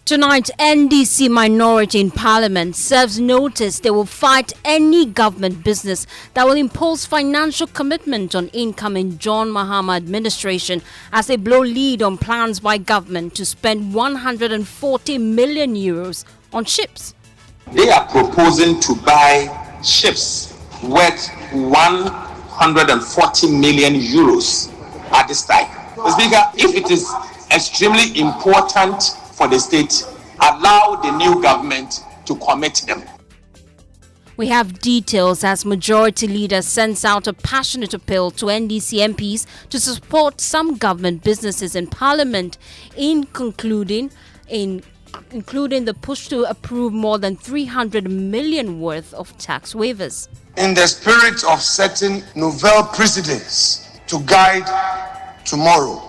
Tonight, NDC minority in Parliament serves notice they will fight any government business that will impose financial commitment on incoming John Mahama administration as they blow lead on plans by government to spend 140 million euros on ships. They are proposing to buy ships worth 140 million euros at this time. Mr. Speaker, if it is extremely important for the state, allow the new government to commit them. We have details as Majority Leader sends out a passionate appeal to NDC MPs to support some government businesses in Parliament, including the push to approve more than 300 million worth of tax waivers. In the spirit of setting novel precedents to guide tomorrow,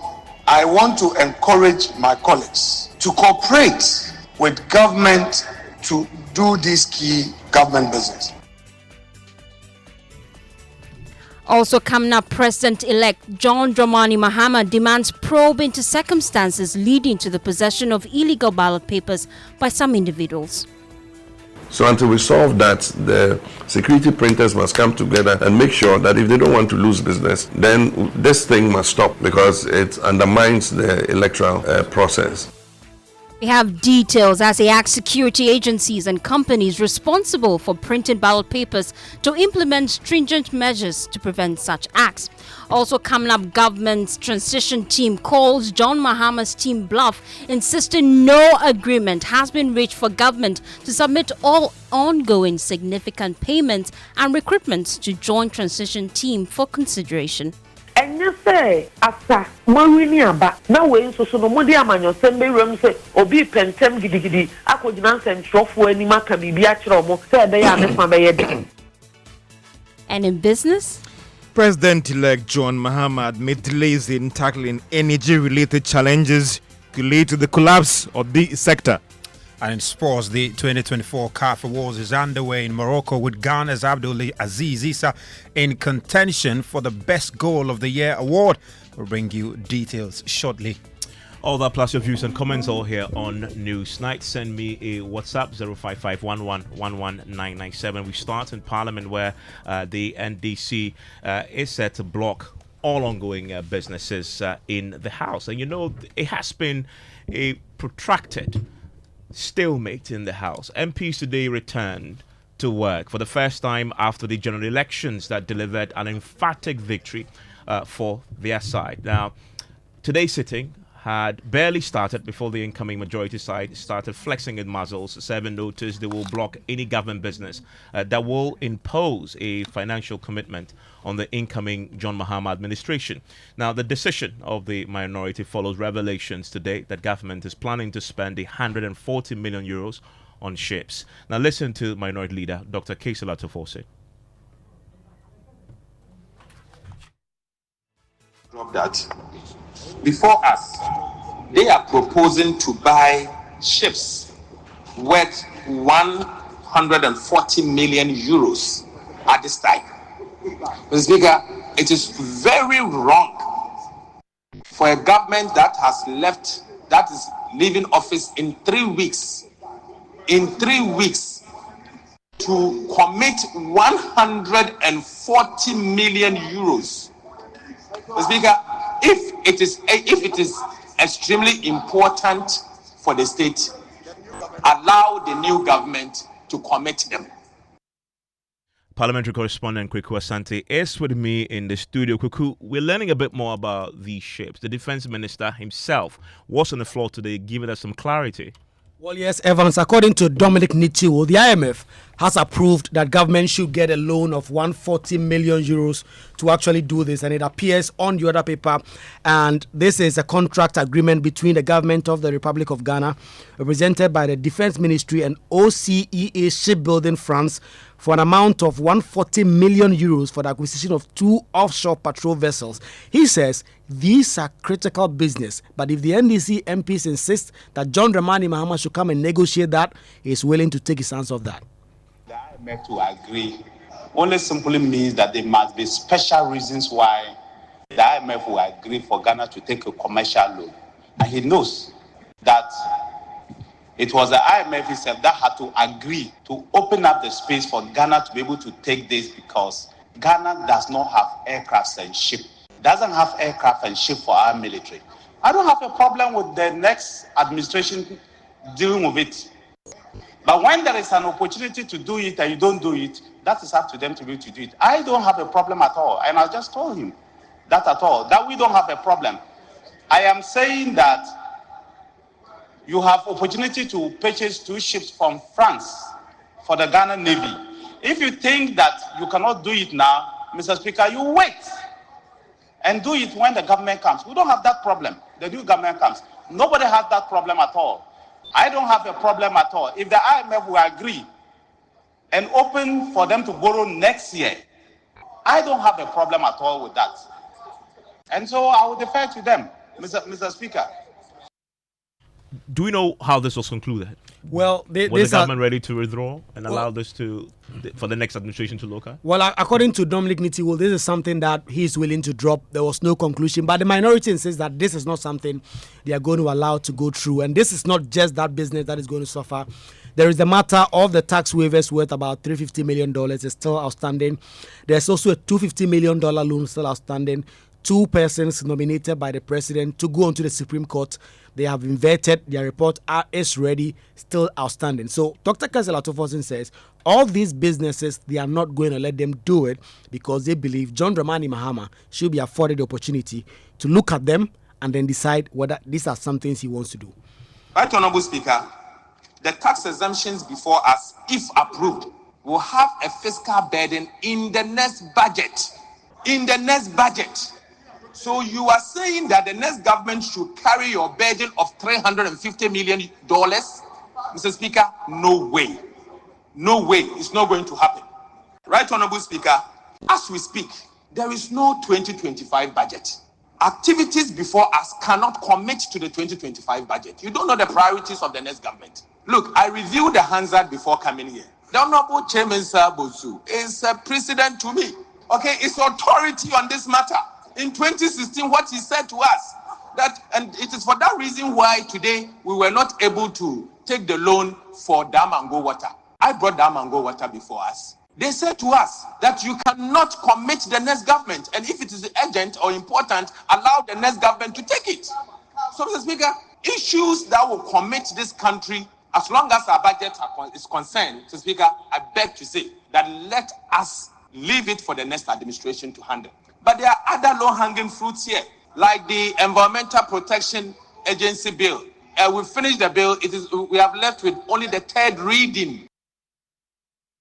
I want to encourage my colleagues to cooperate with government to do this key government business. Also coming up, President-elect John Dramani Mahama demands probe into circumstances leading to the possession of illegal ballot papers by some individuals. So until we solve that, the security printers must come together and make sure that if they don't want to lose business, then this thing must stop because it undermines the electoral process. We have details as they ask security agencies and companies responsible for printing ballot papers to implement stringent measures to prevent such acts. Also coming up, government's transition team calls John Mahama's team bluff, insisting no agreement has been reached for government to submit all ongoing significant payments and recruitments to join transition team for consideration. And you say, after Marinia, now we're so no more diamonds, send me room say, or be pentem giddy, I could dance and trough for any mark can be actual, said they are my bed. And in business, President-elect John Mahama admits delays in tackling energy-related challenges could lead to the collapse of the sector. And in sports, the 2024 CAF Awards is underway in Morocco with Ghana's Abdul Aziz Issa in contention for the Best Goal of the Year award. We'll bring you details shortly. All that plus your views and comments all here on Newsnight. Send me a WhatsApp 05511119997. We start in Parliament where the NDC is set to block all ongoing businesses in the House. And you know, it has been a protracted stalemate in the House. MPs today returned to work for the first time after the general elections that delivered an emphatic victory for their side. Now, today's sitting had barely started before the incoming majority side started flexing its muscles, serving notice they will block any government business that will impose a financial commitment on the incoming John Mahama administration. Now, the decision of the minority follows revelations today that government is planning to spend 140 million euros on ships. Now, listen to Minority Leader Dr. Kesela Tofose. Drop that. Before us, they are proposing to buy ships worth 140 million euros at this time. Mr. Speaker, it is very wrong for a government that is leaving office in 3 weeks, to commit 140 million euros. Mr. Speaker, if it is extremely important for the state, allow the new government to commit them. Parliamentary correspondent Kweku Asante is with me in the studio. Kweku, we're learning a bit more about these ships. The defense minister himself was on the floor today, giving us some clarity. Well, yes, Evans, according to Dominic Nichiwo, the IMF has approved that government should get a loan of 140 million euros to actually do this, and it appears on the other paper. And this is a contract agreement between the government of the Republic of Ghana, represented by the Defense Ministry, and OCEA Shipbuilding France, for an amount of 140 million euros for the acquisition of 2 offshore patrol vessels. He says these are critical business, but if the NDC MPs insist that John Dramani Mahama should come and negotiate that, he is willing to take his hands off that. The IMF to agree only simply means that there must be special reasons why the IMF will agree for Ghana to take a commercial loan. And he knows that It was the IMF itself that had to agree to open up the space for Ghana to be able to take this because Ghana does not have aircrafts and ship. Doesn't have aircraft and ship for our military. I don't have a problem with the next administration dealing with it. But when there is an opportunity to do it and you don't do it, that is up to them to be able to do it. I don't have a problem at all. And I just told him that at all, that we don't have a problem. I am saying that you have opportunity to purchase 2 ships from France for the Ghana Navy. If you think that you cannot do it now, Mr. Speaker, you wait and do it when the government comes. We don't have that problem. The new government comes. Nobody has that problem at all. I don't have a problem at all. If the IMF will agree and open for them to borrow next year, I don't have a problem at all with that. And so I will defer to them, Mr. Speaker. Do we know how this was concluded? Well, Was the government ready to withdraw and allow this for the next administration to look at? Well, according to Dominic Nitiwul, this is something that he's willing to drop. There was no conclusion, but the minority insists that this is not something they are going to allow to go through. And this is not just that business that is going to suffer. There is the matter of the tax waivers worth about $350 million is still outstanding. There's also a $250 million loan still outstanding. 2 persons nominated by the president to go onto the Supreme Court. They have inverted. Their report is ready, still outstanding. So Dr. Kessel Atofosin says all these businesses, they are not going to let them do it because they believe John Dramani Mahama should be afforded the opportunity to look at them and then decide whether these are some things he wants to do. Right, Honorable Speaker, the tax exemptions before us, if approved, will have a fiscal burden in the next budget. In the next budget. So you are saying that the next government should carry your burden of $350 million? Mr. Speaker, no way. No way. It's not going to happen. Right, Honorable Speaker, as we speak, there is no 2025 budget. Activities before us cannot commit to the 2025 budget. You don't know the priorities of the next government. Look, I reviewed the Hansard before coming here. The Honorable Chairman Sir Bozu is a precedent to me. Okay, it's authority on this matter. In 2016, what he said to us, and it is for that reason why today we were not able to take the loan for Dam and Go Water. I brought Dam and Go Water before us. They said to us that you cannot commit the next government, and if it is urgent or important, allow the next government to take it. So, Mr. Speaker, issues that will commit this country, as long as our budget is concerned, Mr. Speaker, I beg to say that let us leave it for the next administration to handle. But there are other low-hanging fruits here, like the Environmental Protection Agency bill. We finished the bill. We have left with only the 3rd reading.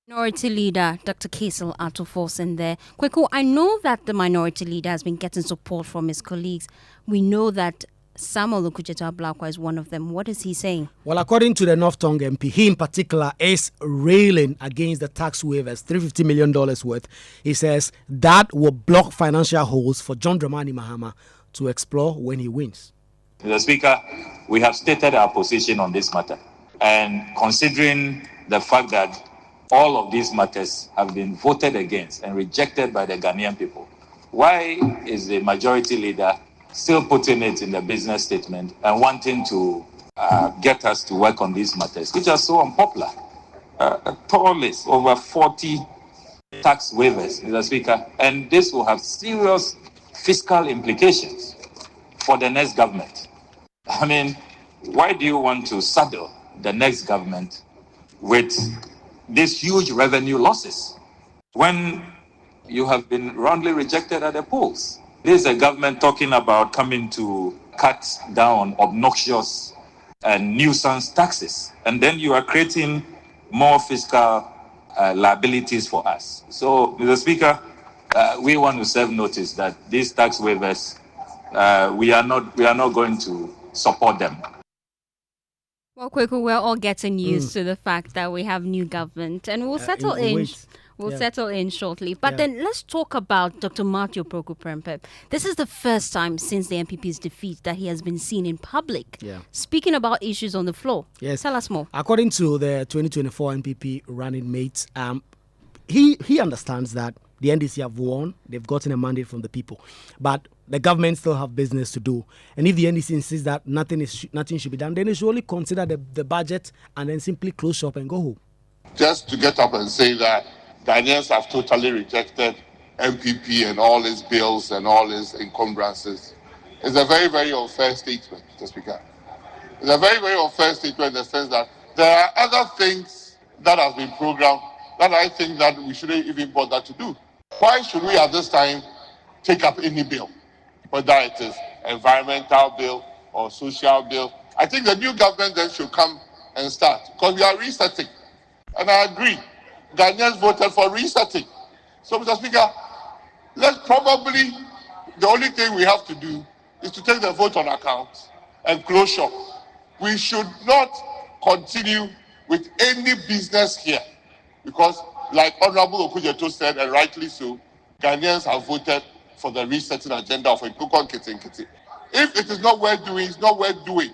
Minority Leader Dr. Kessel Atofosin there. Kweku, I know that the Minority Leader has been getting support from his colleagues. We know that Samuel Okudzeto Ablakwa is one of them. What is he saying? Well, according to the North Tongu MP, he in particular is railing against the tax waivers, $350 million worth. He says that will block financial holes for John Dramani Mahama to explore when he wins. Mr. Speaker, we have stated our position on this matter. And considering the fact that all of these matters have been voted against and rejected by the Ghanaian people, why is the majority leader still putting it in the business statement and wanting to get us to work on these matters, which are so unpopular? A tall list, over 40 tax waivers, Mr. Speaker, and this will have serious fiscal implications for the next government. I mean, why do you want to saddle the next government with these huge revenue losses when you have been roundly rejected at the polls? This is a government talking about coming to cut down obnoxious and nuisance taxes, and then you are creating more fiscal liabilities for us. So, Mr. Speaker, we want to serve notice that these tax waivers, we are not going to support them. Well, Kweku, we're all getting used to the fact that we have new government, and we'll settle in. We'll settle in shortly. But then let's talk about Dr. Matthew Prempeh. This is the first time since the MPP's defeat that he has been seen in public speaking about issues on the floor. Yes. Tell us more. According to the 2024 MPP running mates, he understands that the NDC have won. They've gotten a mandate from the people. But the government still have business to do. And if the NDC insists that nothing should be done, then they should only consider the budget and then simply close shop and go home. Just to get up and say that Ghanaians have totally rejected MPP and all his bills and all his encumbrances is a very, very unfair statement, Mr. Speaker. It's a very, very unfair statement in the sense that there are other things that have been programmed that I think that we shouldn't even bother to do. Why should we at this time take up any bill, whether it is environmental bill or social bill? I think the new government then should come and start, because we are resetting. And I agree, Ghanaians voted for resetting. So, Mr. Speaker, let's probably, the only thing we have to do is to take the vote on account and close shop. We should not continue with any business here, because like Honorable Okujeto said, and rightly so, Ghanaians have voted for the resetting agenda of Nkukon Kiti. If it is not worth doing, it's not worth doing.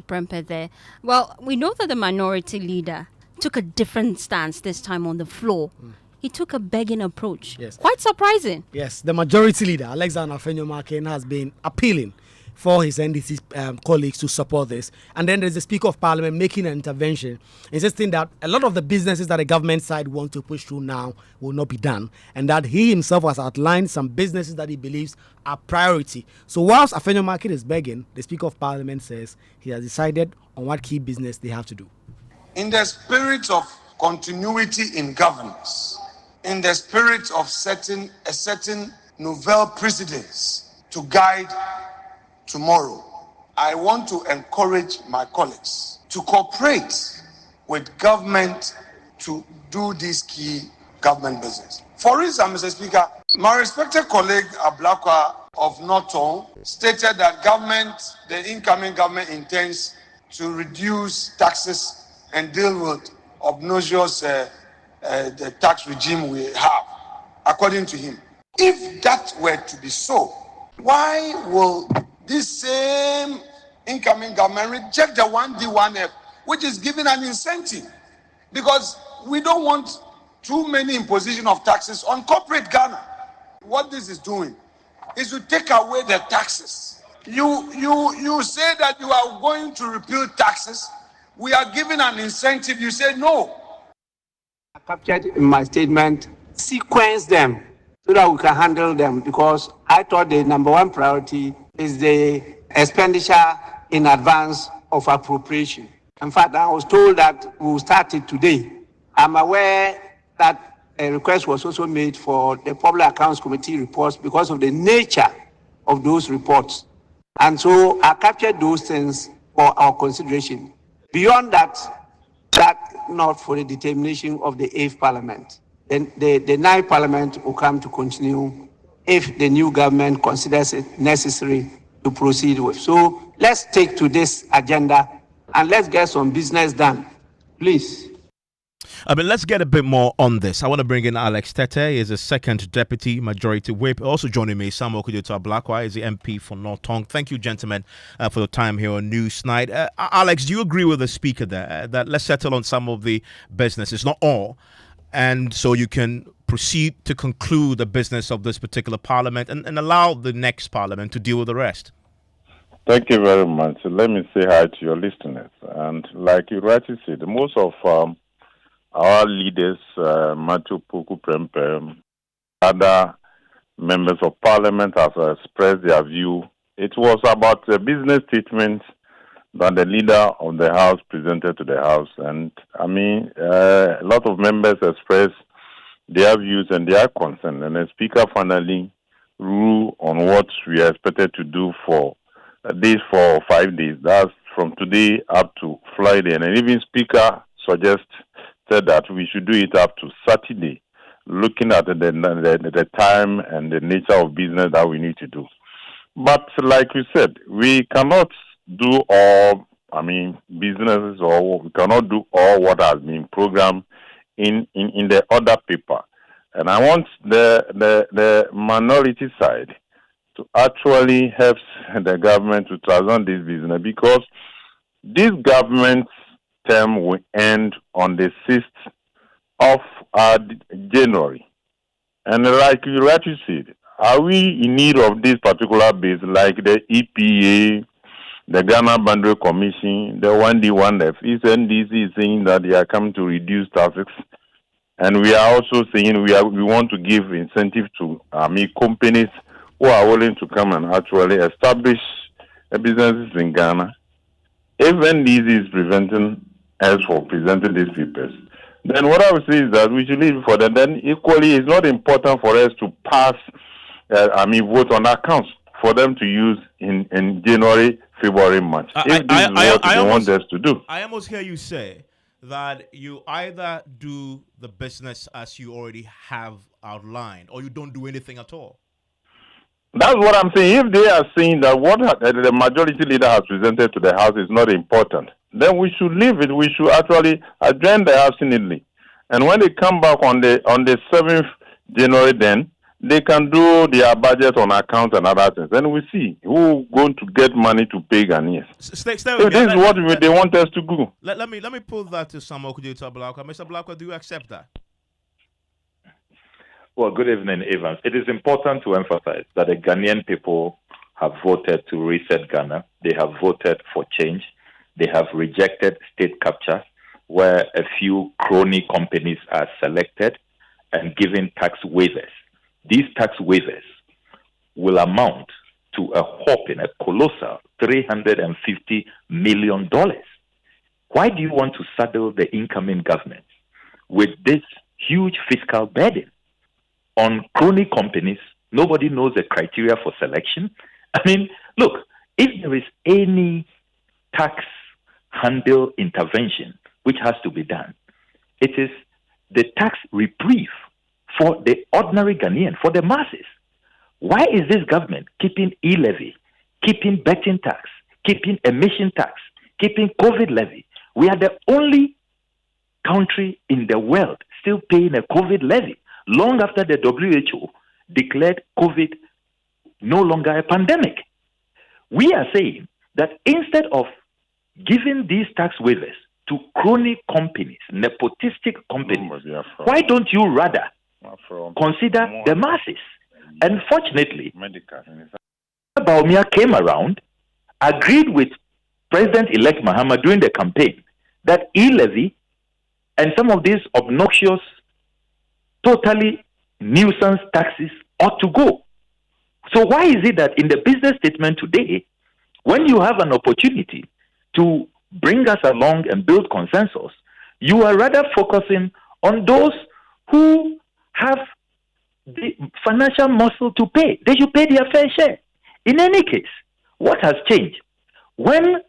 There. Well, we know that the minority leader took a different stance this time on the floor. He took a begging approach. Yes. Quite surprising. Yes, the majority leader, Alexander Afenyo-Markin, has been appealing for his NDC colleagues to support this. And then there's the Speaker of Parliament making an intervention, insisting that a lot of the businesses that the government side want to push through now will not be done. And that he himself has outlined some businesses that he believes are priority. So whilst Afenyo-Markin is begging, the Speaker of Parliament says he has decided on what key business they have to do. In the spirit of continuity in governance, in the spirit of setting a certain novel precedence to guide tomorrow, I want to encourage my colleagues to cooperate with government to do this key government business. For instance, Mr. Speaker, my respected colleague Ablakwa of Norton stated that the incoming government intends to reduce taxes and deal with obnoxious the tax regime we have, according to him. If that were to be so, why will this same incoming government reject the 1D, 1F, which is giving an incentive? Because we don't want too many imposition of taxes on corporate Ghana. What this is doing is to take away the taxes. You say that you are going to repeal taxes. We are giving an incentive. You say no. I captured in my statement, sequence them so that we can handle them, because I thought the number one priority is the expenditure in advance of appropriation. In fact, I was told that we will start it today. I'm aware that a request was also made for the Public Accounts Committee reports because of the nature of those reports. And so I captured those things for our consideration. Beyond that not for the determination of the 8th Parliament. Then the 9th Parliament will come to continue if the new government considers it necessary to proceed with. So let's take to this agenda and let's get some business done, please. Let's get a bit more on this. I want to bring in Alex Tete. He is a second deputy majority whip. Also joining me, Samuel Okujeto Ablakwa is the MP for North Tongu. Thank you, gentlemen, for your time here on Newsnight. Alex, do you agree with the speaker there that let's settle on some of the businesses, not all, and so you can proceed to conclude the business of this particular parliament and allow the next parliament to deal with the rest? Thank you very much. Let me say hi to your listeners. And like you rightly said, most of our leaders, Matthew Poku Prempeh, other members of parliament have expressed their view. It was about the business statement that the leader of the house presented to the house. And I mean, a lot of members expressed their views and their concern. And the speaker finally ruled on what we are expected to do for these 4 or 5 days. That's from today up to Friday. And even speaker suggested that we should do it up to Saturday, looking at the time and the nature of business that we need to do. But like you said, we cannot do all, businesses, or we cannot do all what has been programmed in the other paper. And I want the minority side to actually help the government to transform this business, because this government's term will end on the 6th of January. And like you rightly said, Are we in need of this particular base, like the EPA, the Ghana Boundary Commission, the 1D1F? Is NDC saying that they are coming to reduce traffic? And we are also saying we want to give incentive to companies who are willing to come and actually establish businesses in Ghana. If NDC is preventing us from presenting these papers, then what I would say is that we should leave it for them. Then equally, it's not important for us to pass, vote on accounts for them to use in January, February, March. If this is what they want us to do. I almost hear you say that you either do the business as you already have outlined, or you don't do anything at all. That's what I'm saying. If they are saying that what the majority leader has presented to the House is not important, then we should leave it. We should actually adjourn the House immediately. And when they come back on the 7th January, then they can do their budget on account and other things. Then we see who going to get money to pay Ghanaians. Stay so this is what they want us to do. Let me put that to Samuel Kudeta Blakwa. Mr. Blakwa, do you accept that? Well, good evening, Evans. It is important to emphasize that the Ghanaian people have voted to reset Ghana. They have voted for change. They have rejected state capture, where a few crony companies are selected and given tax waivers. These tax waivers will amount to a whopping, a colossal $350 million. Why do you want to saddle the incoming government with this huge fiscal burden on crony companies? Nobody knows the criteria for selection. I mean, look, if there is any tax handle intervention which has to be done, it is the tax reprieve for the ordinary Ghanaian, for the masses. Why is this government keeping e-levy, keeping betting tax, keeping emission tax, keeping COVID levy? We are the only country in the world still paying a COVID levy, long after the WHO declared COVID no longer a pandemic. We are saying that instead of giving these tax waivers to crony companies, nepotistic companies, why don't you rather consider the masses? Unfortunately, Baumia came around, agreed with President-elect Mahama during the campaign that e-levy and some of these obnoxious, totally nuisance taxes ought to go. So why is it that in the business statement today, when you have an opportunity to bring us along and build consensus, you are rather focusing on those who have the financial muscle to pay? They should pay their fair share. In any case, what has changed? When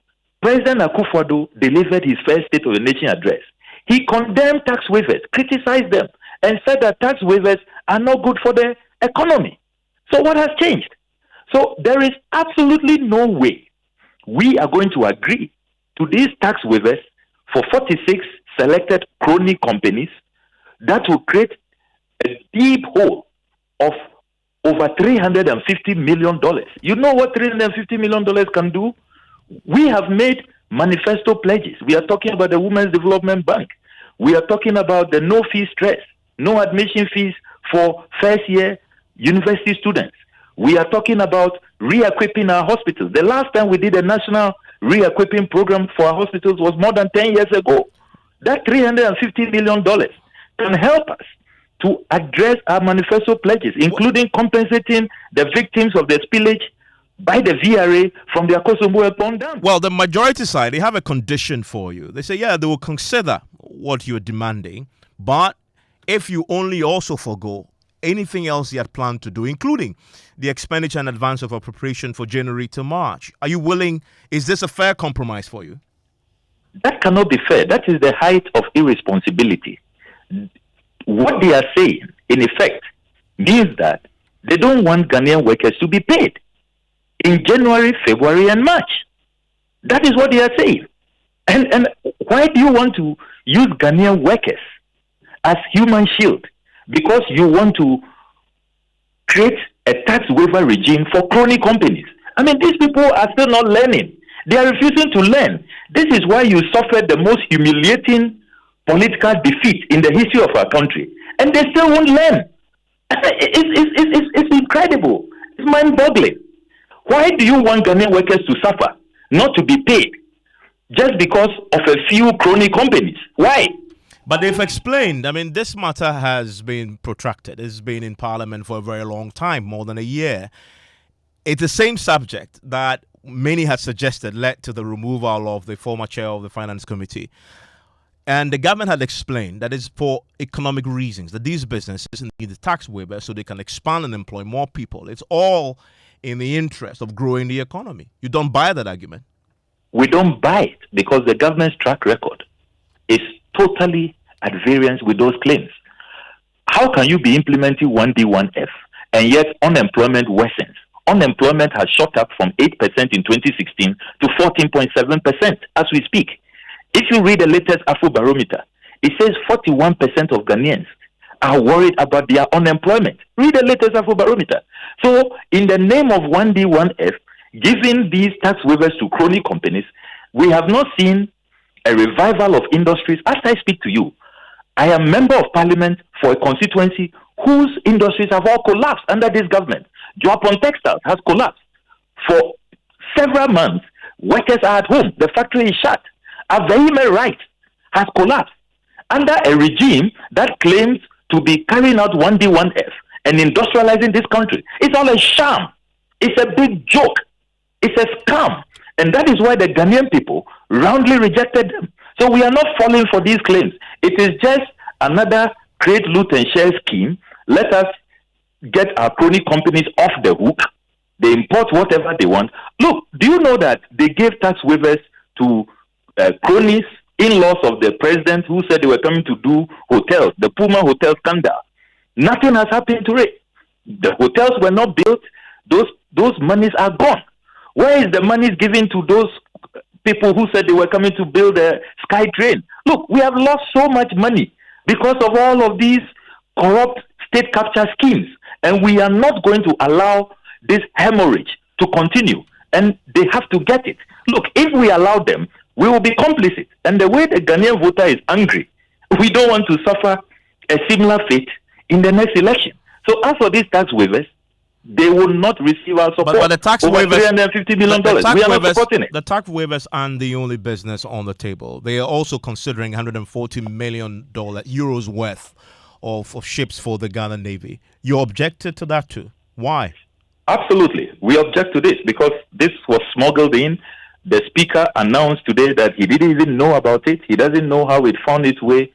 President Akufo-Addo delivered his first State of the Nation address, he condemned tax waivers, criticized them, and said that tax waivers are not good for the economy. So what has changed? So there is absolutely no way we are going to agree to these tax waivers for 46 selected crony companies that will create a deep hole of over $350 million. You know what $350 million can do? We have made manifesto pledges. We are talking about the Women's Development Bank. We are talking about the no fee stress, no admission fees for first year university students. We are talking about re-equipping our hospitals. The last time we did a national re-equipping program for our hospitals was more than 10 years ago. That $350 million can help us to address our manifesto pledges, including compensating the victims of the spillage by the VRA from the Akosombo Pond Dam. Well, the majority side, they have a condition for you. They say, yeah, they will consider what you're demanding, but if you only also forgo anything else you had planned to do, including the expenditure and advance of appropriation for January to March, are you willing? Is this a fair compromise for you? That cannot be fair. That is the height of irresponsibility. What they are saying, in effect, means that they don't want Ghanaian workers to be paid in January, February, and March. That is what they are saying. And why do you want to use Ghanaian workers as human shield? Because you want to create a tax waiver regime for crony companies. I mean, these people are still not learning. They are refusing to learn. This is why you suffered the most humiliating political defeat in the history of our country. And they still won't learn. It's incredible. It's mind-boggling. Why do you want Ghanaian workers to suffer, not to be paid, just because of a few crony companies? Why? But they've explained. I mean, this matter has been protracted. It's been in Parliament for a very long time, more than a year. It's the same subject that many had suggested led to the removal of the former chair of the Finance Committee. And the government had explained that it's for economic reasons, that these businesses need the tax waiver so they can expand and employ more people. It's all in the interest of growing the economy. You don't buy that argument? We don't buy it because the government's track record is totally at variance with those claims. How can you be implementing 1D, 1F and yet unemployment worsens? Unemployment has shot up from 8% in 2016 to 14.7% as we speak. If you read the latest Afrobarometer, it says 41% of Ghanaians are worried about their unemployment. Read the latest Afrobarometer. So, in the name of 1D, 1F, giving these tax waivers to crony companies, we have not seen a revival of industries. As I speak to you, I am member of parliament for a constituency whose industries have all collapsed under this government. Japan Textiles has collapsed. For several months, workers are at home. The factory is shut. Human rights has collapsed under a regime that claims to be carrying out 1D, 1F and industrializing this country. It's all a sham. It's a big joke. It's a scam. And that is why the Ghanaian people roundly rejected them. So we are not falling for these claims. It is just another create, loot, and share scheme. Let us get our crony companies off the hook. They import whatever they want. Look, do you know that they gave tax waivers to cronies, in-laws of the president who said they were coming to do hotels, the Puma Hotel scandal? Nothing has happened to it. The hotels were not built. Those monies are gone. Where is the monies given to those people who said they were coming to build a sky train? Look, we have lost so much money because of all of these corrupt state capture schemes. And we are not going to allow this hemorrhage to continue. And they have to get it. Look, if we allow them, we will be complicit. And the way the Ghanaian voter is angry, we don't want to suffer a similar fate in the next election. So as for these tax waivers, they will not receive our support. But the tax over waivers, $350 million. We are not supporting it. The tax waivers aren't the only business on the table. They are also considering $140 million euros worth of ships for the Ghana Navy. You objected to that too. Why? Absolutely. We object to this because this was smuggled in. The speaker announced today that he didn't even know about it. He doesn't know how it found its way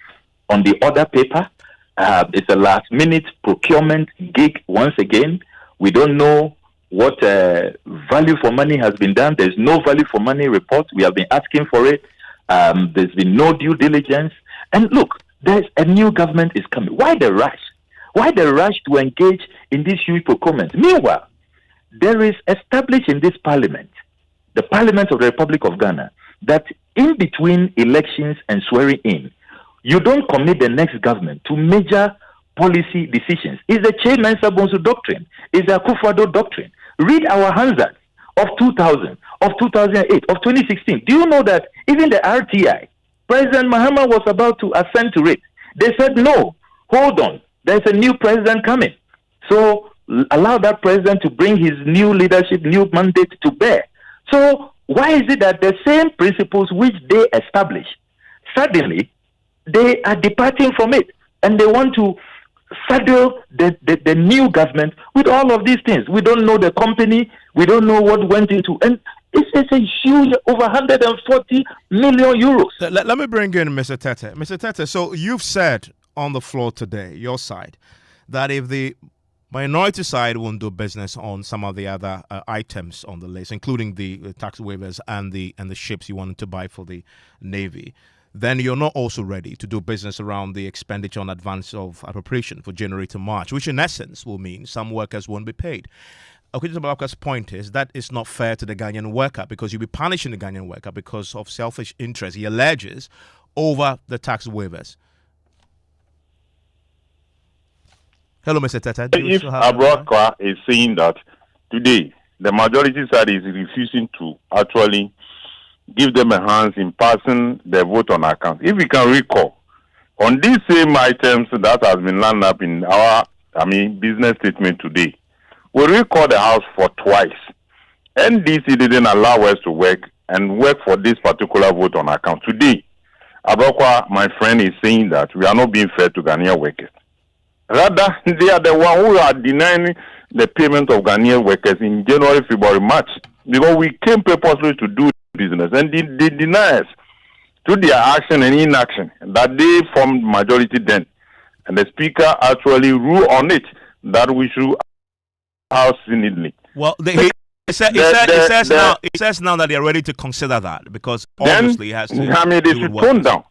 on the order paper. It's a last-minute procurement gig once again. We don't know what value for money has been done. There's no value for money report. We have been asking for it. There's been no due diligence. And look, there's a new government is coming. Why the rush? Why the rush to engage in this huge procurement? Meanwhile, there is established in this parliament, the Parliament of the Republic of Ghana, that in between elections and swearing in, you don't commit the next government to major policy decisions. It's the Chairman Sabonsu doctrine. It's the Akufo-Addo doctrine. Read our Hansard of 2000, of 2008, of 2016. Do you know that even the RTI, President Mahama was about to assent to it. They said, no, hold on. There's a new president coming. So allow that president to bring his new leadership, new mandate to bear. So why is it that the same principles which they established, suddenly they are departing from it and they want to saddle the new government with all of these things? We don't know the company. We don't know what went into. And it's a huge, over 140 million euros. Let me bring in Mr. Tete. Mr. Tete, so you've said on the floor today, your side, that if the minority side won't do business on some of the other items on the list, including the tax waivers and the ships you wanted to buy for the Navy, then you're not also ready to do business around the expenditure on advance of appropriation for January to March, which in essence will mean some workers won't be paid. Okudzi Balaka's point is that it's not fair to the Ghanaian worker because you'll be punishing the Ghanaian worker because of selfish interest, he alleges, over the tax waivers. Hello, Mr. Tete. If Abroadcast is saying that today the majority side is refusing to actually give them a hand in passing the vote on account, if we can recall, on these same items that has been lined up in our business statement today, We recalled the House for twice. NDC didn't allow us to work for this particular vote on account. Today, Abokwa, my friend, is saying that we are not being fair to Ghanaian workers. Rather, they are the one who are denying the payment of Ghanaian workers in January, February, March, because we came purposely to do business, and they deny us through their action and inaction that they formed majority then, and the speaker actually ruled on it that we should house immediately. Well, it says now that they are ready to consider that, because obviously it has to. They should tone down.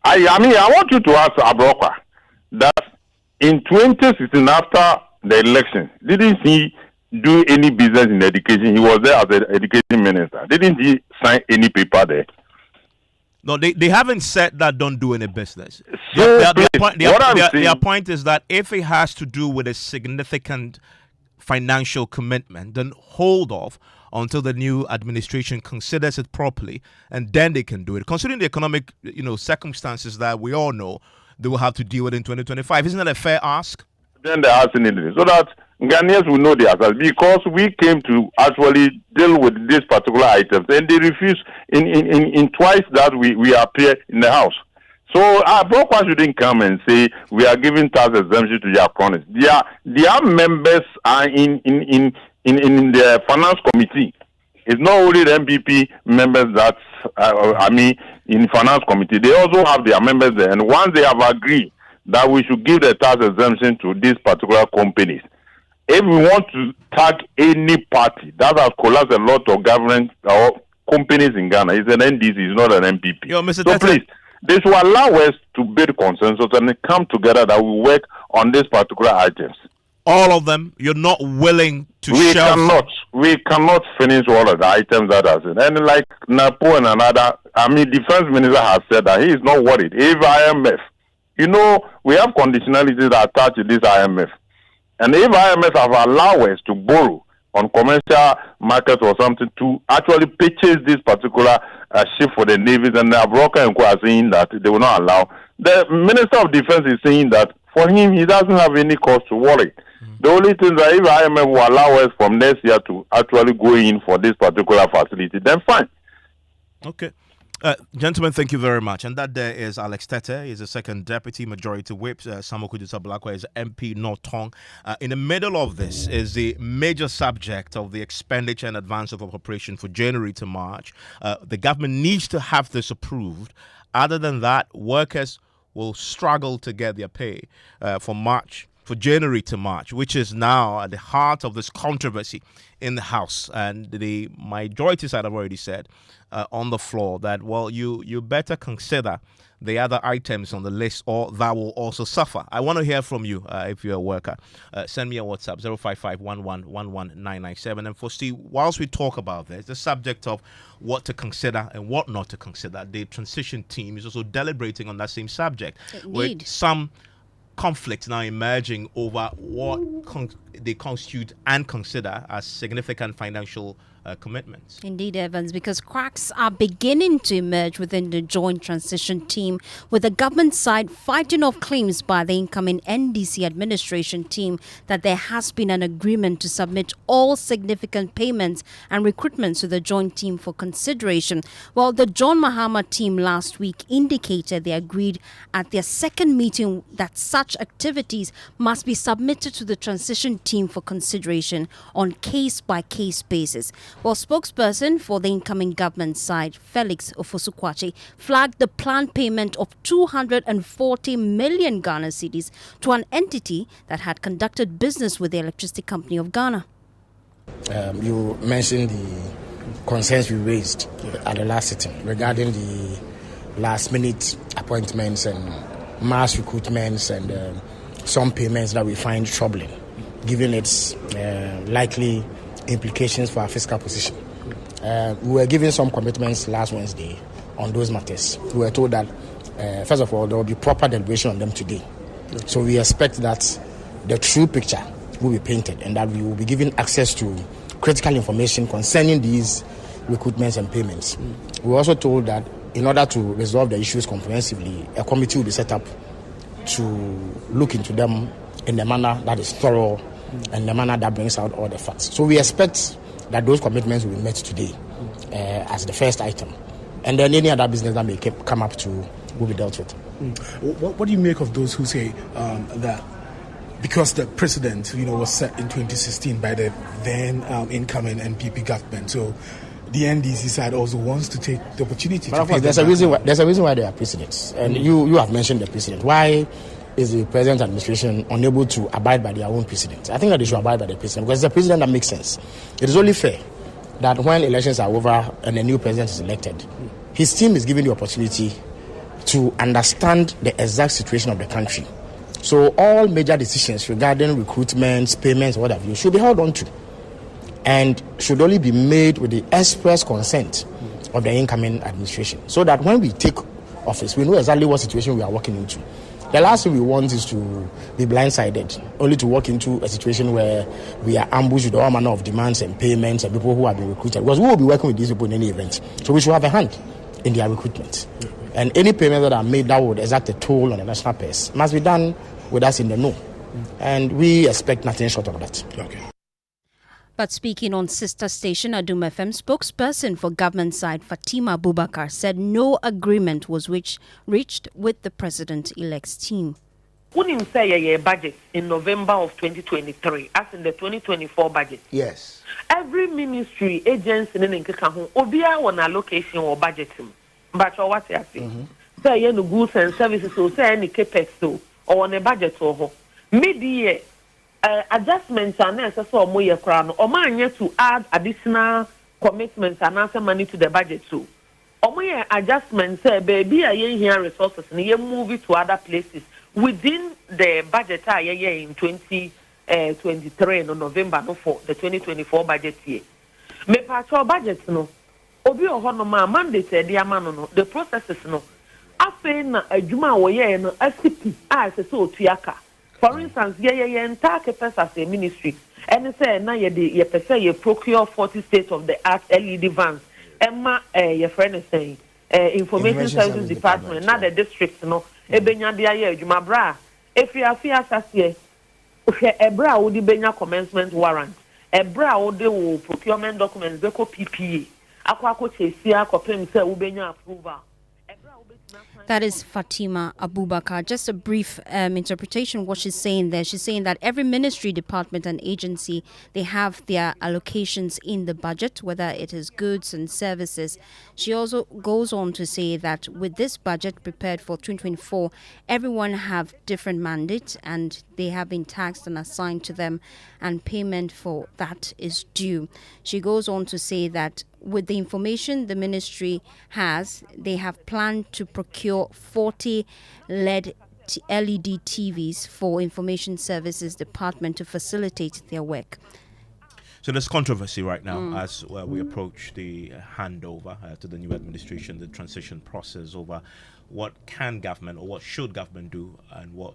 I want you to ask Abroka that in 2016, after the election, didn't he do any business in education? He was there as an education minister. Didn't he sign any paper there? No, they haven't said that don't do any business. So their point is that if it has to do with a significant financial commitment, then hold off until the new administration considers it properly, and then they can do it. Considering the economic, circumstances that we all know they will have to deal with in 2025, isn't that a fair ask? Then they ask immediately, so that Ghanaians will know the answer, because we came to actually deal with this particular items, and they refuse in twice that we appear in the House. So Brokers shouldn't come and say we are giving tax exemption to their cronies. Their members are in the finance committee. It's not only the MPP members that in finance committee. They also have their members there, and once they have agreed that we should give the tax exemption to these particular companies, if we want to tag any party that has collapsed a lot of government or companies in Ghana, it's an NDC, it's not an MPP. So please, they should allow us to build consensus and come together that we work on these particular items. All of them? You're not willing to We cannot finish all of the items that are said. And like Napo and another, defense minister has said that he is not worried. If IMF, we have conditionalities that attach to this IMF. And if IMF have allowed us to borrow on commercial markets or something to actually purchase this particular ship for the navies, and the broker and are saying that they will not allow. The Minister of Defense is saying that for him, he doesn't have any cause to worry. The only thing that if IMF will allow us from next year to actually go in for this particular facility, then fine. Okay. Gentlemen, thank you very much. And that there is Alex Tete. He's the second deputy majority whip. Samuel Kudus Ablakwa is MP North Tongue. In the middle of this is the major subject of the expenditure and advance of appropriation for January to March. The government needs to have this approved. Other than that, workers will struggle to get their pay for January to March, which is now at the heart of this controversy in the House. And the majority side have already said on the floor that, well, you better consider the other items on the list, or that will also suffer. I want to hear from you if you're a worker. Send me a WhatsApp, 055-11-11997. And for Steve, whilst we talk about this, the subject of what to consider and what not to consider, the transition team is also deliberating on that same subject. With some conflict now emerging over what they constitute and consider as significant financial commitments. Indeed, Evans, because cracks are beginning to emerge within the joint transition team, with the government side fighting off claims by the incoming NDC administration team that there has been an agreement to submit all significant payments and recruitments to the joint team for consideration. Well, the John Mahama team last week indicated they agreed at their second meeting that such activities must be submitted to the transition team for consideration on case-by-case basis. Well, spokesperson for the incoming government side, Felix Ofosukwache, flagged the planned payment of 240 million Ghana cedis to an entity that had conducted business with the Electricity Company of Ghana. You mentioned the concerns we raised at the last sitting regarding the last-minute appointments and mass recruitments and some payments that we find troubling, given its likely implications for our fiscal position. We were given some commitments last Wednesday on those matters. We were told that, first of all, there will be proper deliberation on them today. So we expect that the true picture will be painted and that we will be given access to critical information concerning these recruitments and payments. We were also told that in order to resolve the issues comprehensively, a committee will be set up to look into them in a manner that is thorough and the manner that brings out all the facts. So we expect that those commitments will be met today as the first item. And then any other business that may come up to will be dealt with. What do you make of those who say that because the president, was set in 2016 by the then incoming NPP government, so the NDC side also wants to take the opportunity but to pay there's a reason why there are precedents. And you have mentioned the precedent. Why is the present administration unable to abide by their own precedents? I think that they should abide by the precedent because it's a precedent that makes sense. It is only fair that when elections are over and a new president is elected, his team is given the opportunity to understand the exact situation of the country. So all major decisions regarding recruitments, payments, what have you, should be held on to and should only be made with the express consent of the incoming administration so that when we take office, we know exactly what situation we are walking into. The last thing we want is to be blindsided, only to walk into a situation where we are ambushed with all manner of demands and payments and people who have been recruited. Because we will be working with these people in any event. So we should have a hand in their recruitment. And any payments that are made that would exact a toll on the national purse must be done with us in the know. And we expect nothing short of that. Okay. But speaking on sister station Adum FM, spokesperson for government side Fatima Abubakar said no agreement was reached with the president-elect's team. When you say a budget in November of 2023, as in the 2024 budget, yes, every ministry, agency, and Obia on allocation or budget. But what you say, say any goods and services, or say any capex, or on a budget or mid-year. Adjustments are necessary or more crown or man to add additional commitments and answer money to the budget too. Or more adjustments say baby I here resources and you move it to other places within the budget in 2023 no November no for the 2024 budget year. Me patrol budget no obi oho no mandate e dia ma no the processes no afen na adwuma wo ye no asipi a se so otuaka. For instance, entire capacity as a ministry, and say na ye pese ye procure 40 state-of-the-art LED vans. Emma, your friend is saying, information services department, not the district, no. Ebenya dia ye juma bra. If you are fear sasye, ebra odi benya commencement warrant. Ebra odi procurement documents beko PPA. Akwa chesia kopem se ubenya approval. That is Fatima Abubakar. Just a brief interpretation of what she's saying there. She's saying that every ministry, department and agency, they have their allocations in the budget, whether it is goods and services. She also goes on to say that with this budget prepared for 2024, everyone have different mandates and they have been taxed and assigned to them and payment for that is due. She goes on to say that with the information the ministry has, they have planned to procure 40 LED TVs for Information Services Department to facilitate their work. So there's controversy right now as we approach the handover to the new administration, the transition process over what can government or what should government do and what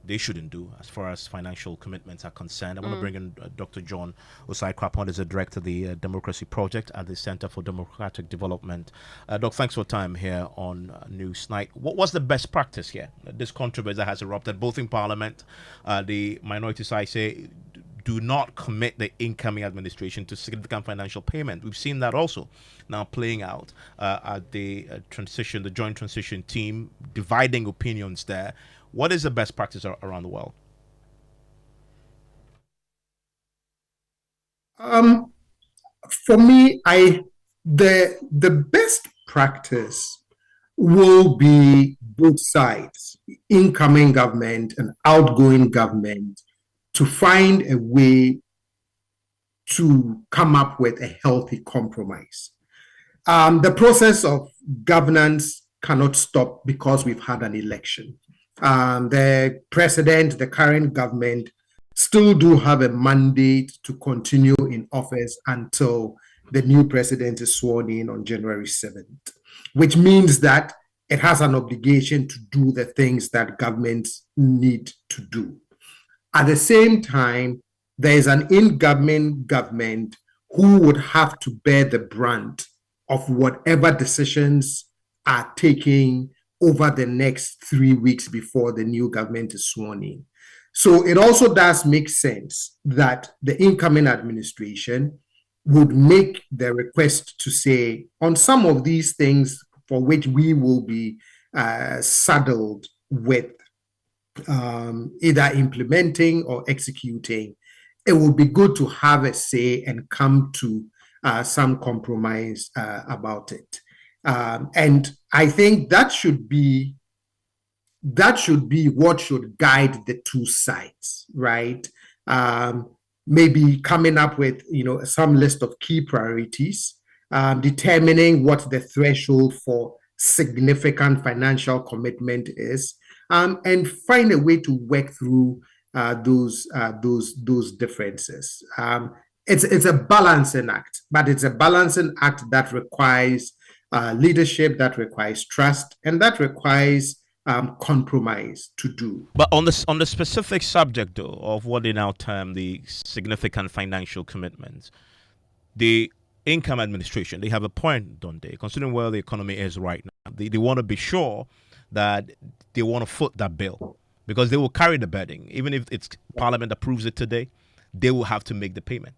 they shouldn't do as far as financial commitments are concerned. I want to bring in Dr. John Osai-Krapon, is the director of the Democracy Project at the Center for Democratic Development. Doc, thanks for your time here on Newsnight. What was the best practice here? This controversy that has erupted both in Parliament, the minority side say do not commit the incoming administration to significant financial payment. We've seen that also now playing out at the transition, the joint transition team, dividing opinions there. What is the best practice around the world? For me, the best practice will be both sides, incoming government and outgoing government, to find a way to come up with a healthy compromise. The process of governance cannot stop because we've had an election. The president, the current government, still do have a mandate to continue in office until the new president is sworn in on January 7th, which means that it has an obligation to do the things that governments need to do. At the same time, there is an in-government government who would have to bear the brunt of whatever decisions are taken over the next 3 weeks before the new government is sworn in. So it also does make sense that the incoming administration would make the request to say, on some of these things for which we will be saddled with either implementing or executing, it would be good to have a say and come to some compromise about it. And I think that should be what should guide the two sides, right? Maybe coming up with some list of key priorities, determining what the threshold for significant financial commitment is, and find a way to work through those differences. It's a balancing act, but it's a balancing act that requires leadership, that requires trust, and that requires compromise to do. But on the specific subject though of what they now term the significant financial commitments, the income administration, they have a point, don't they? Considering where the economy is right now, they want to be sure that they want to foot that bill, because they will carry the burden. Even if it's Parliament approves it today, they will have to make the payment.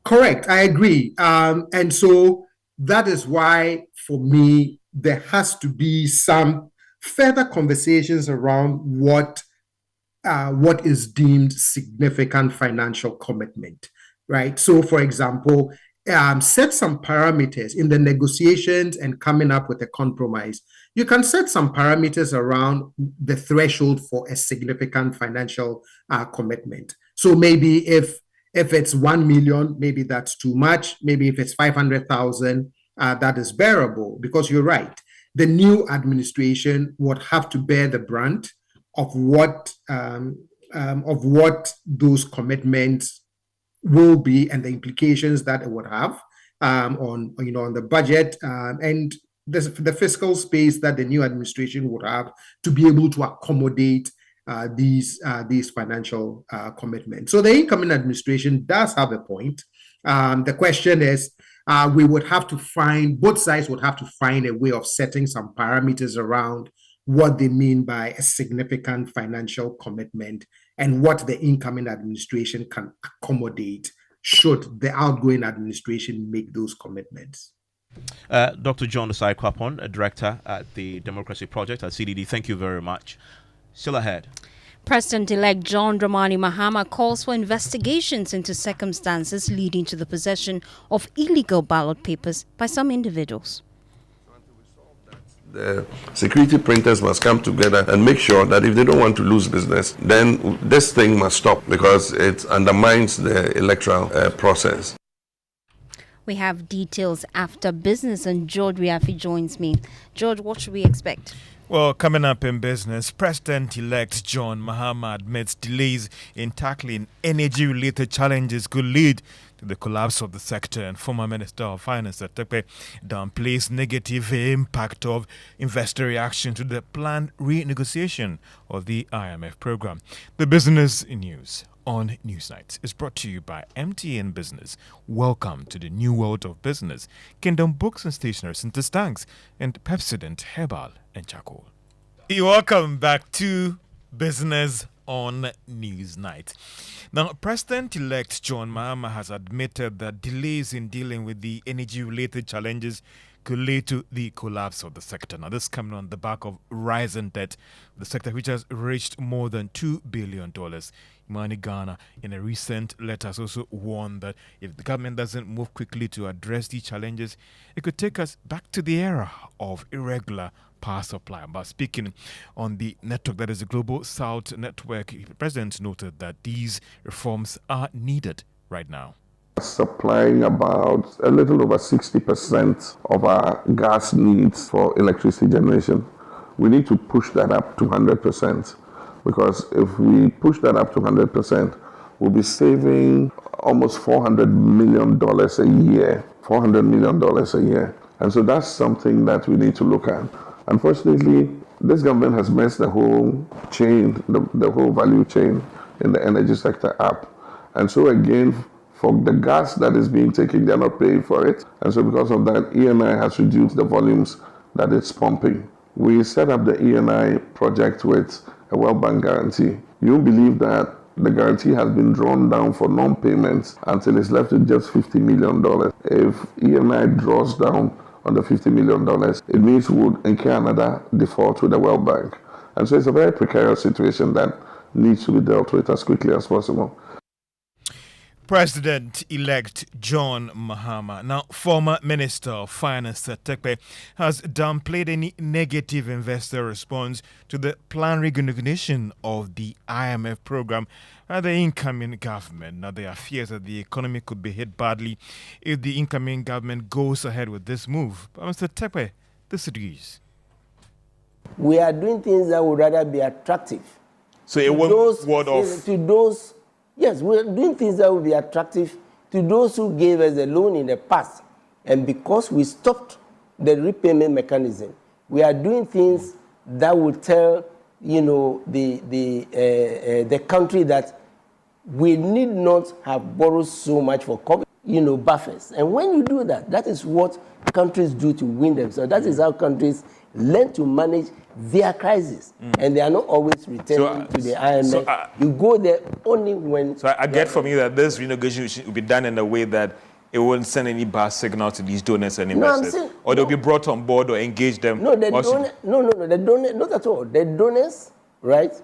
Correct, I agree. And so that is why, for me, there has to be some further conversations around what is deemed significant financial commitment, right? So, for example, set some parameters in the negotiations and coming up with a compromise. You can set some parameters around the threshold for a significant financial commitment. So maybe if it's 1 million, maybe that's too much. Maybe if it's 500,000, that is bearable, because you're right. The new administration would have to bear the brunt of what those commitments will be and the implications that it would have on the budget and the fiscal space that the new administration would have to be able to accommodate these financial commitments. So the incoming administration does have a point. The question is, both sides would have to find a way of setting some parameters around what they mean by a significant financial commitment and what the incoming administration can accommodate should the outgoing administration make those commitments. Dr. John Osai-Kwapon, a director at the Democracy Project at CDD, thank you very much. Still ahead. President-elect John Dramani Mahama calls for investigations into circumstances leading to the possession of illegal ballot papers by some individuals. The security printers must come together and make sure that if they don't want to lose business, then this thing must stop, because it undermines the electoral process. We have details after business, and George Riafi joins me. George, what should we expect? Well, coming up in business, President-elect John Mahama admits delays in tackling energy-related challenges could lead to the collapse of the sector, and former Minister of Finance downplays negative impact of investor reaction to the planned renegotiation of the IMF program. The business news on Newsnight is brought to you by MTN Business. Welcome to the new world of business. Kingdom Books and Stationery, Sinter's Tanks, and Pepsodent Herbal and Charcoal. Welcome back to Business on Newsnight. Now, President-elect John Mahama has admitted that delays in dealing with the energy-related challenges could lead to the collapse of the sector. Now, this coming on the back of rising debt, the sector which has reached more than $2 billion. Imani Ghana, in a recent letter, has also warned that if the government doesn't move quickly to address these challenges, it could take us back to the era of irregular power supply. But speaking on the network that is the Global South Network, the President noted that these reforms are needed right now. Supplying about a little over 60% of our gas needs for electricity generation. We need to push that up to 100%, because if we push that up to 100%, we'll be saving almost $400 million a year. $400 million a year. And so that's something that we need to look at. Unfortunately, this government has messed the whole chain, the whole value chain in the energy sector up. And so again, for the gas that is being taken, they're not paying for it. And so because of that, ENI has reduced the volumes that it's pumping. We set up the ENI project with a World Bank guarantee. You believe that the guarantee has been drawn down for non-payments until it's left with just $50 million. If EMI draws down on the $50 million, it means we would incur another default with the World Bank. And so it's a very precarious situation that needs to be dealt with as quickly as possible. President-elect John Mahama, now former Minister of Finance Tekpe, has downplayed any negative investor response to the planned renegotiation of the IMF program by the incoming government. Now, there are fears that the economy could be hit badly if the incoming government goes ahead with this move. But Mr. Tekpe disagrees. We are doing things that would rather be attractive. So it won't ward off. To those. Yes, we're doing things that will be attractive to those who gave us a loan in the past. And because we stopped the repayment mechanism, we are doing things that will tell, the country that we need not have borrowed so much for COVID, buffers. And when you do that, that is what countries do to win themselves. That is how countries learn to manage their crisis, and they are not always returning to the IMF. You go there only when. So I get from you that this renegotiation will be done in a way that it won't send any bad signal to these donors and investors, or they'll be brought on board or engage them. No, the donors, not at all. The donors, right?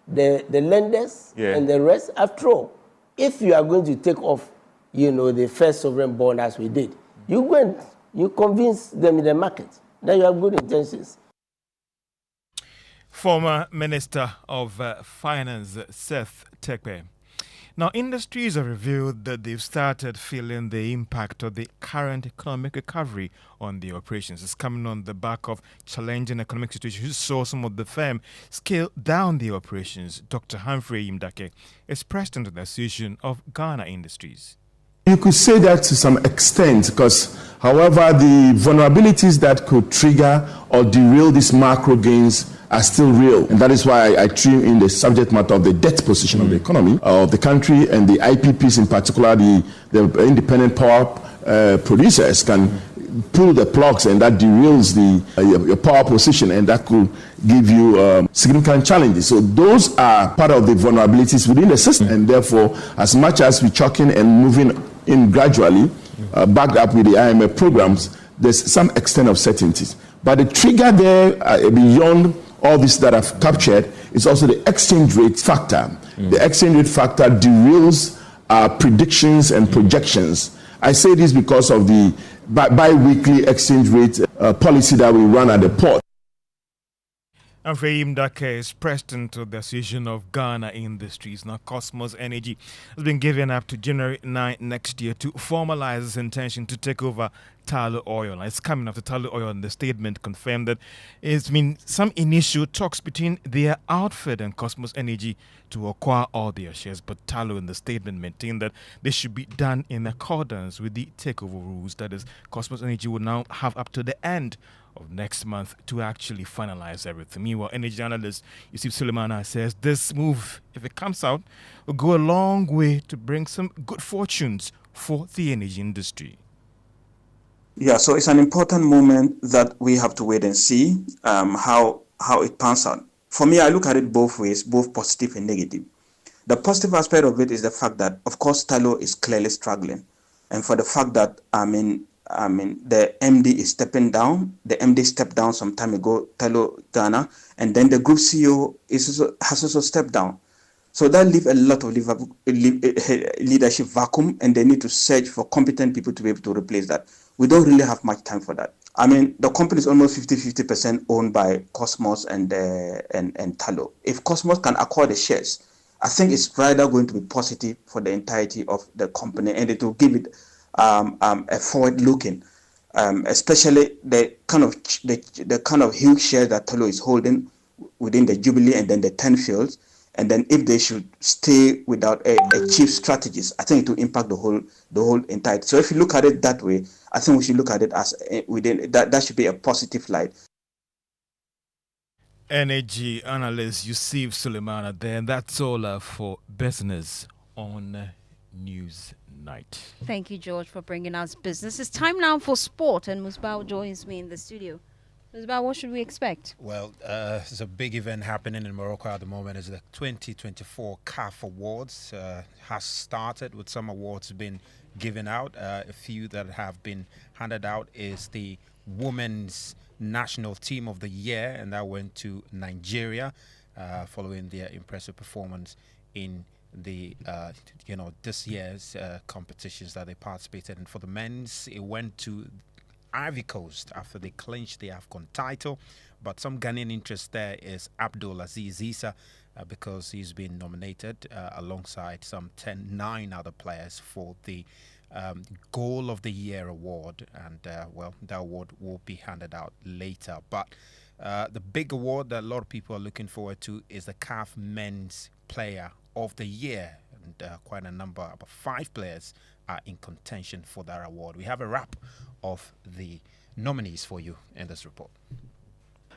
The lenders and the rest. After all, if you are going to take off, the first sovereign bond as we did, you go and you convince them in the market that you have good intentions. Former Minister of Finance, Seth Tekpe. Now, industries have revealed that they've started feeling the impact of the current economic recovery on their operations. It's coming on the back of challenging economic situations, which saw some of the firm scale down their operations. Dr. Humphrey Imdake is president of the Association of Ghana Industries. You could say that to some extent because, however, the vulnerabilities that could trigger or derail these macro gains are still real. And that is why I trim in the subject matter of the debt position of the economy, of the country, and the IPPs in particular, the independent power producers can pull the plugs, and that derails your power position, and that could give you significant challenges. So those are part of the vulnerabilities within the system, and therefore, as much as we're chucking and moving in gradually, backed up with the IMF programs, there's some extent of certainties. But the trigger there, beyond all this that I've captured, is also the exchange rate factor. The exchange rate factor derails predictions and projections. I say this because of the bi-weekly exchange rate policy that we run at the port. Humphrey Imdake is president of the Association of Ghana Industries. Now, Cosmos Energy has been given up to January 9 next year to formalize its intention to take over Tullow Oil. Now, it's coming after Tullow Oil, and the statement confirmed that it's been some initial talks between their outfit and Cosmos Energy to acquire all their shares. But Tullow in the statement maintained that this should be done in accordance with the takeover rules. That is, Cosmos Energy will now have up to the end of next month to actually finalize everything. Meanwhile, energy analyst Yusuf Suleimana says this move, if it comes out, will go a long way to bring some good fortunes for the energy industry. Yeah, so it's an important moment that we have to wait and see how it pans out. For me, I look at it both ways, both positive and negative. The positive aspect of it is the fact that, of course, Tullow is clearly struggling. And for the fact that, the MD is stepping down. The MD stepped down some time ago, Tullow Ghana, and then the group CEO has also stepped down. So that leaves a lot of leadership vacuum, and they need to search for competent people to be able to replace that. We don't really have much time for that. The company is almost 50% owned by Cosmos and Tullow. If Cosmos can acquire the shares, I think it's rather going to be positive for the entirety of the company, and it will give it a forward-looking, especially the kind of huge share that Tullow is holding within the Jubilee and then the 10 fields, and then if they should stay without a chief strategist, I think it will impact the whole entirety. So if you look at it that way, I think we should look at it as within that should be a positive light. Energy analyst Yusuf Suleimana there, and that's all for business on News Night. Thank you, George, for bringing us business. It's time now for sport, and Musbao joins me in the studio. About what should we expect? Well, there's a big event happening in Morocco at the moment. It's the 2024 CAF Awards. Has started with some awards being given out. A few that have been handed out is the Women's National Team of the Year, and that went to Nigeria following their impressive performance in the this year's competitions that they participated in. For the men's, it went to Ivory Coast after they clinched the AFCON title, but some Ghanaian interest there is Abdul Aziz Issa because he's been nominated alongside some 9 other players for the Goal of the Year award, and that award will be handed out later. But the big award that a lot of people are looking forward to is the CAF Men's Player of the Year, and quite a number, about 5 players are in contention for that award. We have a wrap of the nominees for you in this report.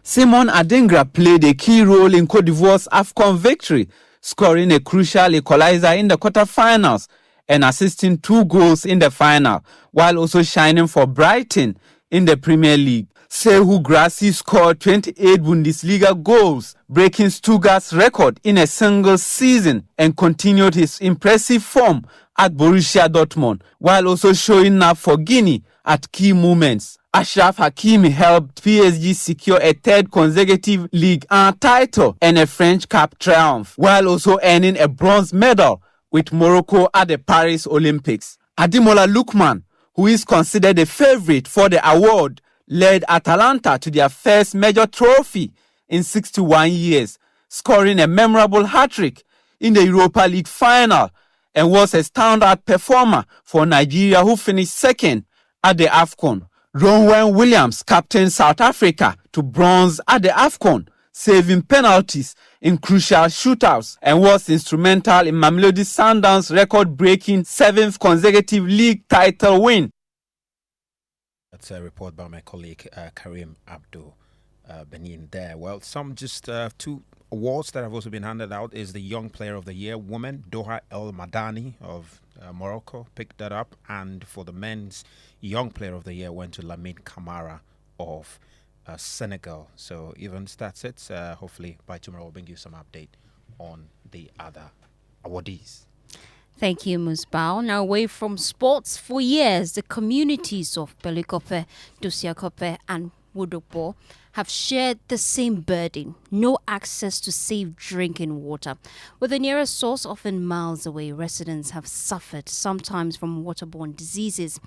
Simon Adingra played a key role in Cote d'Ivoire's AFCON victory, scoring a crucial equalizer in the quarterfinals and assisting 2 goals in the final, while also shining for Brighton in the Premier League. Sehu Grassi scored 28 Bundesliga goals, breaking Stuttgart's record in a single season, and continued his impressive form at Borussia Dortmund, while also showing up for Guinea at key moments. Ashraf Hakimi helped PSG secure a 3rd consecutive Ligue 1 title and a French Cup triumph, while also earning a bronze medal with Morocco at the Paris Olympics. Ademola Lookman, who is considered a favorite for the award, led Atalanta to their first major trophy in 61 years, scoring a memorable hat-trick in the Europa League final, and was a standout performer for Nigeria, who finished 2nd at the AFCON. Ronwen Williams captained South Africa to bronze at the AFCON, saving penalties in crucial shootouts, and was instrumental in Mamelodi Sundowns' record-breaking 7th consecutive league title win. That's a report by my colleague Karim Abdul Benin there. Well, some just 2 awards that have also been handed out is the Young Player of the Year woman, Doha El Madani of Morocco picked that up, and for the men's Young Player of the Year went to Lamine Camara of Senegal. So events, that's it. Hopefully by tomorrow we'll bring you some update on the other awardees. Thank you, Musbao. Now, away from sports, for years, the communities of Pelikope, Dosiakope, and Wodopo have shared the same burden: no access to safe drinking water. With the nearest source often miles away, residents have suffered, sometimes from waterborne diseases.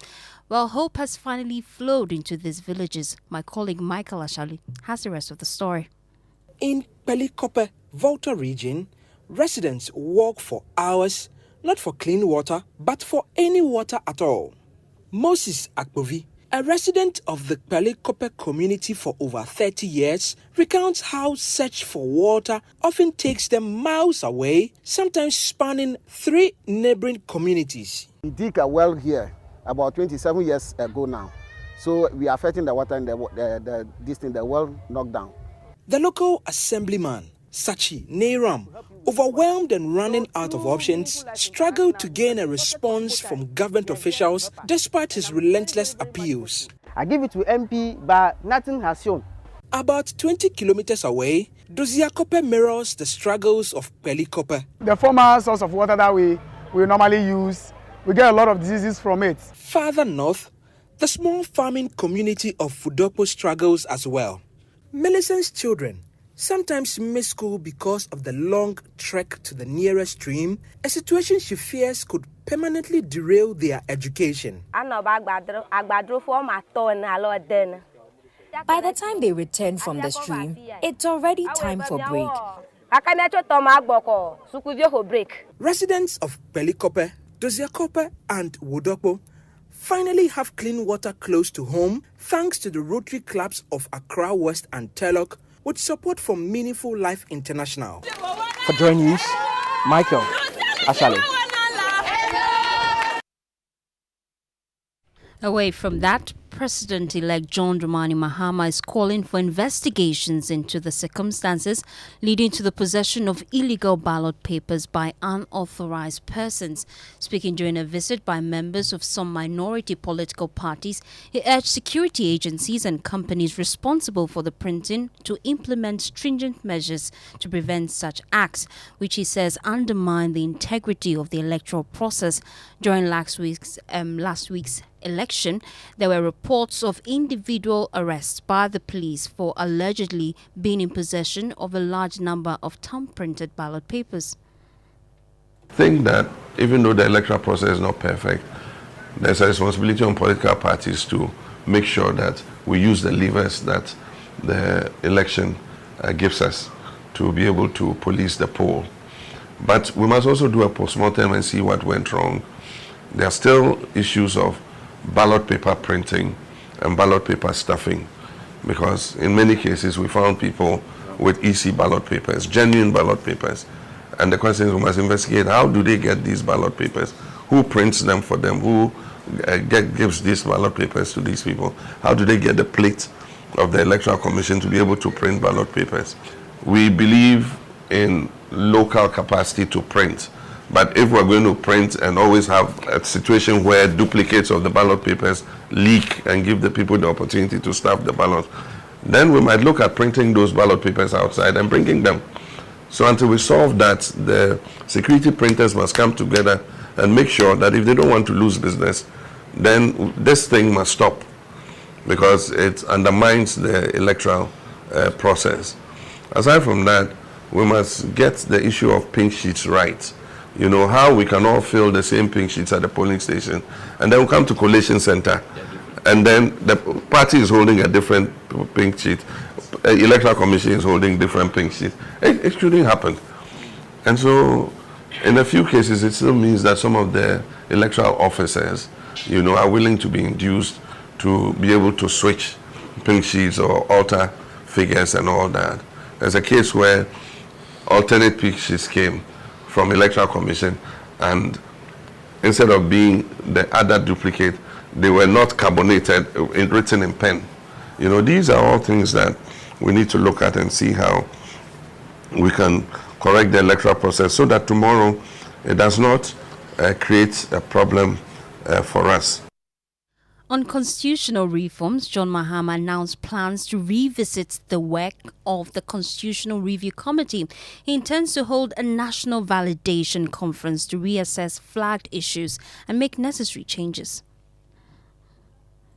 Well, hope has finally flowed into these villages. My colleague Michael Ashali has the rest of the story. In Pelikope, Volta region, residents walk for hours, not for clean water, but for any water at all. Moses Akpovi, a resident of the Pelikope community for over 30 years, recounts how search for water often takes them miles away, sometimes spanning 3 neighboring communities. We dig a well here about 27 years ago now. So we are fetching the water in the well knocked down. The local assemblyman, Sachi Neiram, overwhelmed and running out of options, struggled to gain a response from government officials despite his relentless appeals. I give it to MP, but nothing has shown. About 20 kilometers away, Dosiakope mirrors the struggles of Pelikope. The former source of water that we normally use, we get a lot of diseases from it. Farther north, the small farming community of Fudopo struggles as well. Millicent's children sometimes miss school because of the long trek to the nearest stream, a situation she fears could permanently derail their education. By the time they return from the stream, it's already time for break. Residents of Pelikope, Dosiakope, and Wodopo finally have clean water close to home thanks to the Rotary Clubs of Accra West and Telok, with support from Meaningful Life International. For Joy News, Michael Ashali. Away from that, President-elect John Dramani Mahama is calling for investigations into the circumstances leading to the possession of illegal ballot papers by unauthorized persons. Speaking during a visit by members of some minority political parties, he urged security agencies and companies responsible for the printing to implement stringent measures to prevent such acts, which he says undermine the integrity of the electoral process. During last week's election, there were reports of individual arrests by the police for allegedly being in possession of a large number of thumb-printed ballot papers. I think that even though the electoral process is not perfect, there's a responsibility on political parties to make sure that we use the levers that the election gives us to be able to police the poll. But we must also do a postmortem and see what went wrong. There are still issues of ballot paper printing and ballot paper stuffing, because in many cases we found people with EC ballot papers, genuine ballot papers. And the question is, we must investigate, how do they get these ballot papers? Who prints them for them? Who gives these ballot papers to these people? How do they get the plate of the Electoral Commission to be able to print ballot papers? We believe in local capacity to print. But if we're going to print and always have a situation where duplicates of the ballot papers leak and give the people the opportunity to stuff the ballot, then we might look at printing those ballot papers outside and bringing them. So until we solve that, the security printers must come together and make sure that if they don't want to lose business, then this thing must stop, because it undermines the electoral process. Aside from that, we must get the issue of pink sheets right. You know, how we can all fill the same pink sheets at the polling station, and then we come to collation center, and then the party is holding a different pink sheet, Electoral Commission is holding different pink sheets. It shouldn't happen. And so, in a few cases, it still means that some of the electoral officers, you know, are willing to be induced to be able to switch pink sheets or alter figures and all that. There's a case where alternate pink sheets came from Electoral Commission, and instead of being the other duplicate, they were not carbonated, written in pen. You know, these are all things that we need to look at and see how we can correct the electoral process so that tomorrow it does not create a problem for us. On constitutional reforms, John Mahama announced plans to revisit the work of the Constitutional Review Committee. He intends to hold a national validation conference to reassess flagged issues and make necessary changes.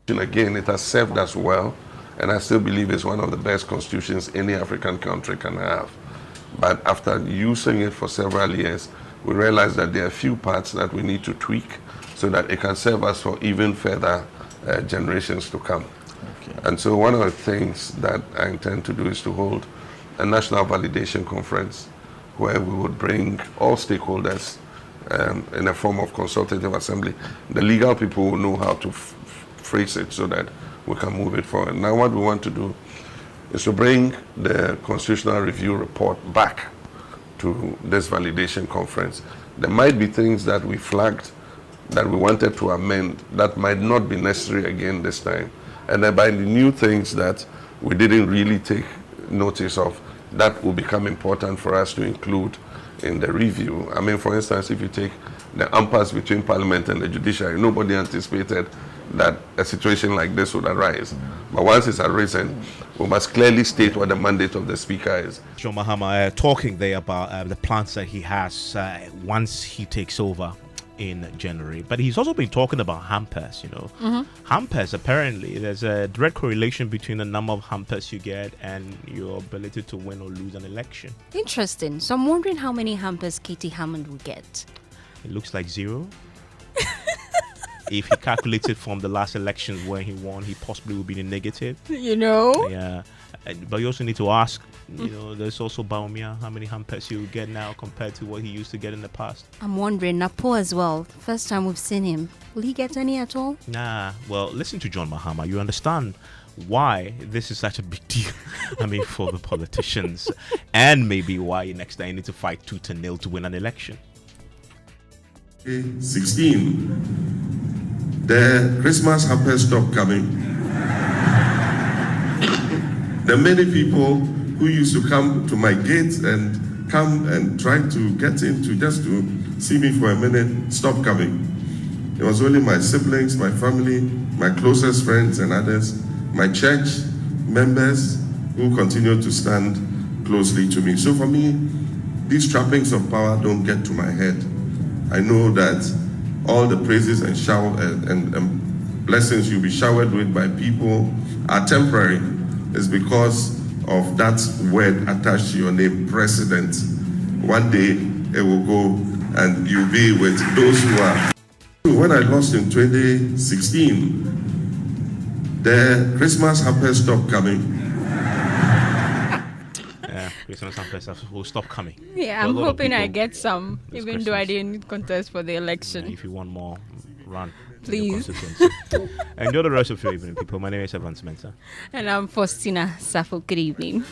Again, it has served us well, and I still believe it's one of the best constitutions any African country can have. But after using it for several years, we realized that there are a few parts that we need to tweak so that it can serve us for even further generations to come. Okay. And so one of the things that I intend to do is to hold a national validation conference where we would bring all stakeholders in a form of consultative assembly. The legal people will know how to phrase it so that we can move it forward. Now what we want to do is to bring the Constitutional Review report back to this validation conference. There might be things that we flagged that we wanted to amend that might not be necessary again this time. And then by the new things that we didn't really take notice of, that will become important for us to include in the review. I mean, for instance, if you take the impasse between Parliament and the judiciary, nobody anticipated that a situation like this would arise. But once it's arisen, we must clearly state what the mandate of the Speaker is. John Mahama talking there about the plans that he has once he takes over in January. But he's also been talking about hampers, you know. Hampers, apparently, there's a direct correlation between the number of hampers you get and your ability to win or lose an election. Interesting. So I'm wondering how many hampers Katie Hammond will get. It looks like 0. If he calculated from the last elections where he won, he possibly would be in the negative. You know? Yeah. But you also need to ask, you know, there's also Baumia, how many hampers he will get now compared to what he used to get in the past. I'm wondering, Napo as well. First time we've seen him. Will he get any at all? Nah. Well, listen to John Mahama. You understand why this is such a big deal. I mean, for the politicians. And maybe why next time you need to fight tooth and nail to win an election. 16. the Christmas hampers stop coming. There are many people who used to come to my gate and come and try to get into just to see me for a minute, stop coming. It was only my siblings, my family, my closest friends and others, my church members who continue to stand closely to me. So for me, these trappings of power don't get to my head. I know that all the praises and blessings you'll be showered with by people are temporary. It's because of that word attached to your name, president. One day it will go and you'll be with those who are. When I lost in 2016, the Christmas hampers stopped coming. Yeah, Christmas hampers will stop coming. Yeah, I'm hoping I get some, even though I didn't contest for the election. If you want more, run. Please. Enjoy the rest of your evening, people. My name is Evan Spencer. And I'm Faustina Safo. Good evening.